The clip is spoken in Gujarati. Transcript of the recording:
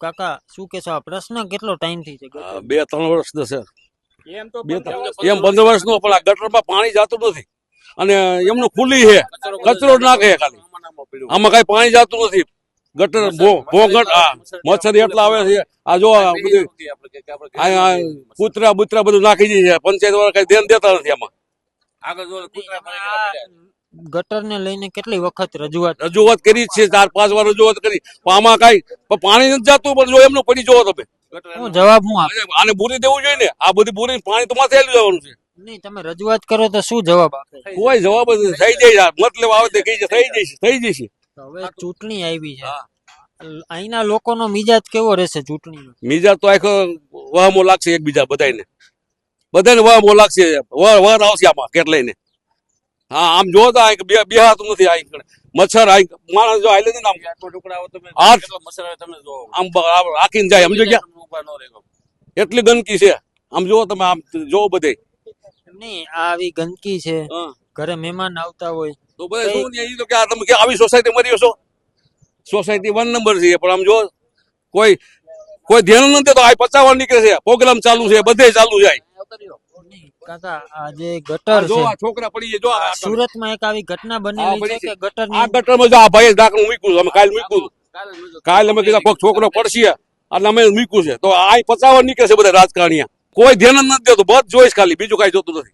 કાકા શું કેશો આ પ્રશ્ન કેટલો ટાઈમ થી છે? 2-3 વર્ષ થશે. એમ તો એમ 15 વર્ષ નો, પણ આ ગટરમાં પાણી જતું નથી અને એમનું ખુલ્લી છે, કચરો નાખે ખાલી. આમાં કઈ પાણી જતું નથી. ગટર ભોગટ મચ્છર એટલા આવે છે. આ જો કૂતરા બુતરા બધું નાખી દે છે. પંચાયત વાળા કઈ ધ્યાન દેતા નથી આમાં. ગટર ને લઈને કેટલી વખત રજૂઆત કરી છે, 4-5 વાર રજૂઆત કરી, પણ આમાં કઈ પાણી નથી જતું. પણ જો એમનું પડી જોવો તમે, જવાબ હું આપું? આને પૂરી દેવું જોઈએ ને. આ બધી પૂરી પાણી તો માથે આવી જવાનું છે. નહીં, તમે રજૂઆત કરો તો શું જવાબ આપે? કોઈ જવાબ જ નથી. થઈ જાય મતલબ આવે તે કઈ થઈ જશે. હવે ચૂંટણી આવી છે, અહીંના લોકોનો મિજાજ કેવો રહેશે ચૂંટણીમાં? મિજાજ તો આખો વહામો લાગશે એકબીજા બધાને વહામો લાગશે. વર આવશે આમાં કેટલાય ને. હા, આમ જો તો બેહાતું નથી. આ મચ્છર માણસ જો આલે ને આમ રાખીને જાય. સમજો ગયા એટલી ગંદકી છે. આમ જો તમે, આમ જો બધે નહીં, આવી ગંદકી છે, ઘરે મહેમાન આવતા હોય તો બધા શું ને, ઈ તો કે તમે કે આવી સોસાયટી મરી છો. સોસાયટી 1 નંબર છે, પણ આમ જો કોઈ ધ્યાન નથી દેતો. આ 50 વાર નીકળે છે, પ્રોગ્રામ ચાલુ છે, બધે ચાલુ જાય. કાકા આ જે ગટર જો છે, આ છોકરા પડી જાય. જો સુરતમાં એક આવી ઘટના બનેલી છે કે ગટર આ ગટરમાં જો આ ભાઈ ઢાંકણું મૂક્યું. અમે કાલે મૂક્યું. કાલે અમે કીધા કોઈક છોકરો પડશે એટલે અમે મૂક્યું છે. તો આ 50 વાર નીકળે છે બધા રાજકારણીયા. કોઈ ધ્યાન જ નથી દેતું. બધ જોઈશ ખાલી, બીજું કઈ જોતું નથી.